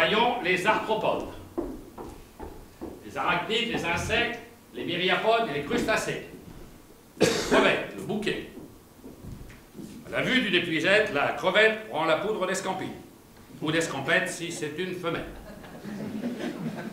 Voyons les arthropodes. Les arachnides, les insectes, les myriapodes et les crustacés. Crevette, le bouquet. À la vue d'une épuisette, la crevette prend la poudre d'escampine. Ou d'escampette si c'est une femelle.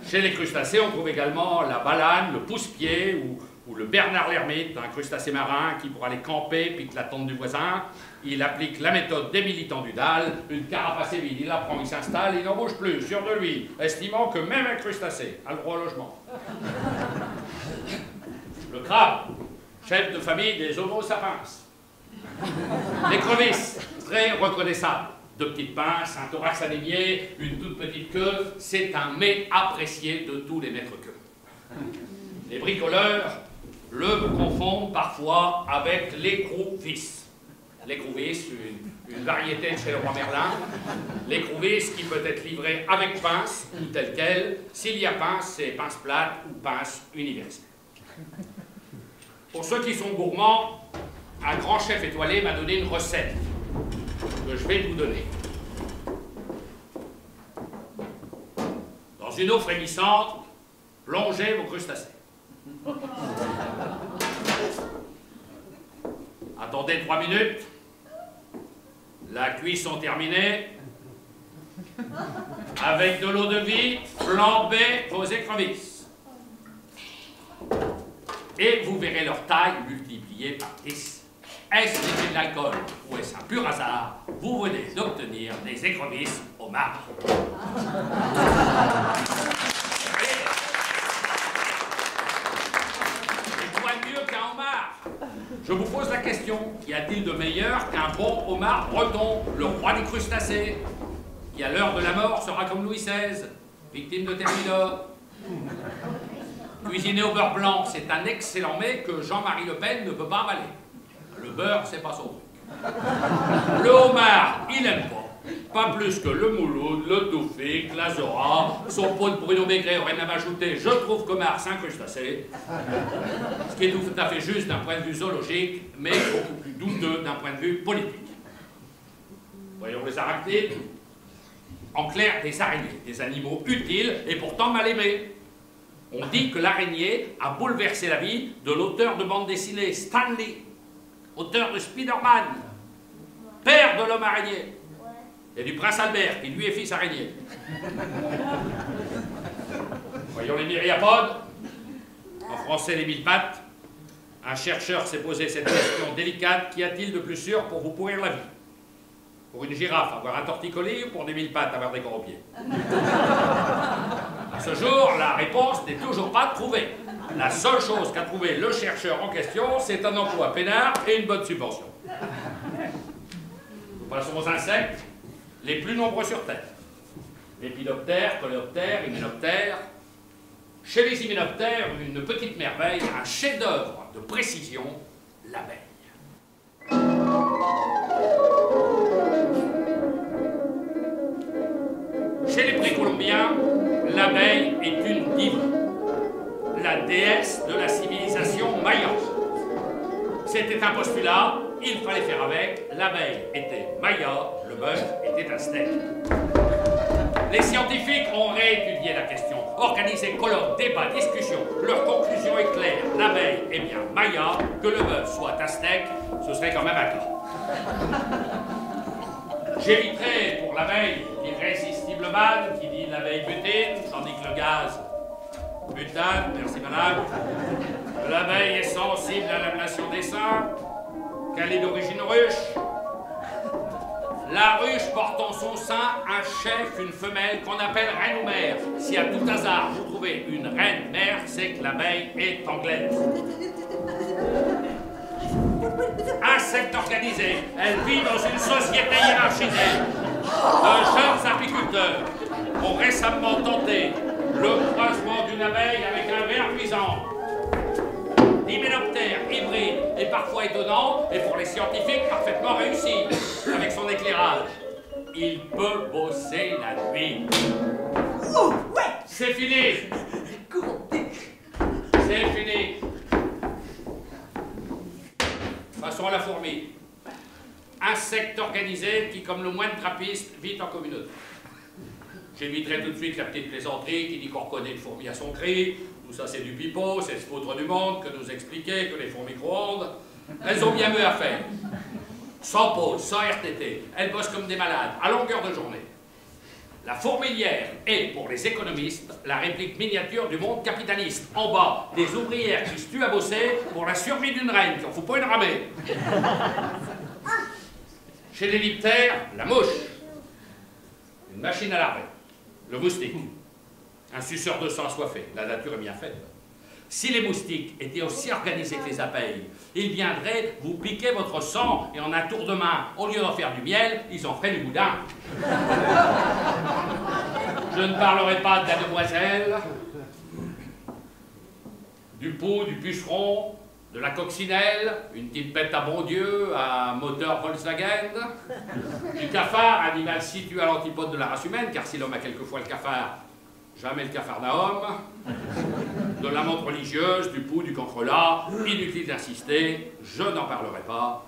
Chez les crustacés, on trouve également la balane, le pousse-pied ou le Bernard l'ermite, un crustacé marin qui, pour aller camper, pique la tente du voisin. Il applique la méthode des militants du dalle, une carapace est vide, il la prend, il s'installe, il n'en bouge plus, sûr de lui, estimant que même un crustacé a le droit au logement. Le crabe, chef de famille des Homo sapiens. L'écrevisse, très reconnaissable. Deux petites pinces, un thorax anémié, une toute petite queue, c'est un mets apprécié de tous les maîtres-queues. Les bricoleurs le confondent parfois avec l'écrou-vis. L'écrou-vis, une variété de chez le roi Merlin. L'écrou-vis qui peut être livré avec pince ou tel quel. S'il y a pince, c'est pince plate ou pince universelle. Pour ceux qui sont gourmands, un grand chef étoilé m'a donné une recette que je vais vous donner. Dans une eau frémissante, plongez vos crustacés. Attendez 3 minutes. La cuisson terminée. Avec de l'eau de vie, flambez vos écrevisses. Et vous verrez leur taille multipliée par 10. Est-ce l'effet de l'alcool ou est-ce un pur hasard? Vous venez d'obtenir des écrevisses au marc. Et quoi de mieux qu'un homard? Je vous pose la question, qu'y a-t-il de meilleur qu'un bon homard breton, le roi des crustacés, qui à l'heure de la mort sera comme Louis XVI, victime de Thermidor? Cuisiné au beurre blanc, c'est un excellent mets que Jean-Marie Le Pen ne peut pas avaler. Le beurre, c'est pas son truc. Le homard, il n'aime pas. Pas plus que le mouloud, le toufique, la zora, son pot de Bruno Maigret aurait même ajouté « Je trouve qu'homard, c'est un crustacé ». Ce qui est tout à fait juste d'un point de vue zoologique, mais beaucoup plus douteux d'un point de vue politique. Voyons les arachnides. En clair, des araignées, des animaux utiles et pourtant mal aimés. On dit que l'araignée a bouleversé la vie de l'auteur de bande dessinée Stan Lee, auteur de Spider-Man, père de l'homme araignée, et du prince Albert, qui lui est fils araignée. Voyons les myriapodes, en français les mille pattes. Un chercheur s'est posé cette question délicate, qu'y a-t-il de plus sûr pour vous pourrir la vie? Pour une girafe, avoir un torticolis, ou pour des mille pattes, avoir des gros pieds? À ce jour, la réponse n'est toujours pas trouvée. La seule chose qu'a trouvé le chercheur en question, c'est un emploi peinard et une bonne subvention. Nous passons aux insectes, les plus nombreux sur Terre. Lépidoptères, coléoptères, hyménoptères. Chez les hyménoptères, une petite merveille, un chef-d'œuvre de précision, l'abeille. Chez les précolombiens, l'abeille est une diva, la déesse de la civilisation maya. C'était un postulat, il fallait faire avec, l'abeille était maya, le bœuf était aztèque. Les scientifiques ont réétudié la question, organisé colloques, débats, discussions. Leur conclusion est claire, l'abeille est bien maya, que le bœuf soit aztèque, ce serait quand même un cas. J'éviterai pour l'abeille l'irrésistible man qui dit l'abeille butine, tandis que le gaz butane, merci madame. L'abeille est sensible à l'ablation des seins, qu'elle est d'origine ruche. La ruche porte en son sein un chef, une femelle qu'on appelle reine ou mère. Si à tout hasard vous trouvez une reine mère, c'est que l'abeille est anglaise. Insecte organisé, elle vit dans une société hiérarchisée. De jeunes apiculteurs ont récemment tenté le croisement d'une abeille avec un ver luisant. Hyménoptère, hybride et parfois étonnant, et pour les scientifiques parfaitement réussi, avec son éclairage. Il peut bosser la nuit. Oh, ouais! C'est fini! C'est fini! Passons à la fourmi. Insecte organisé qui, comme le moine trappiste, vit en communauté. J'éviterai tout de suite la petite plaisanterie qui dit qu'on reconnaît une fourmi à son cri. Tout ça, c'est du pipeau, c'est ce foutre du monde que nous expliquer que les fourmis micro-ondes. Elles ont bien mieux à faire. Sans pause, sans RTT, elles bossent comme des malades, à longueur de journée. La fourmilière est, pour les économistes, la réplique miniature du monde capitaliste. En bas, des ouvrières qui se tuent à bosser pour la survie d'une reine, qui en fout pas une ramée. Chez les diptères, la mouche, une machine à larver, le moustique, un suceur de sang assoiffé, la nature est bien faite. Si les moustiques étaient aussi organisés que les abeilles, ils viendraient vous piquer votre sang et en un tour de main, au lieu d'en faire du miel, ils en feraient du boudin. Je ne parlerai pas de la demoiselle, du pou, du puceron, de la coccinelle, une petite bête à bon Dieu, à moteur Volkswagen, du cafard, animal situé à l'antipode de la race humaine, car si l'homme a quelquefois le cafard, jamais le capharnaüm, de la montre religieuse, du pou, du cancrelat, inutile d'insister, je n'en parlerai pas.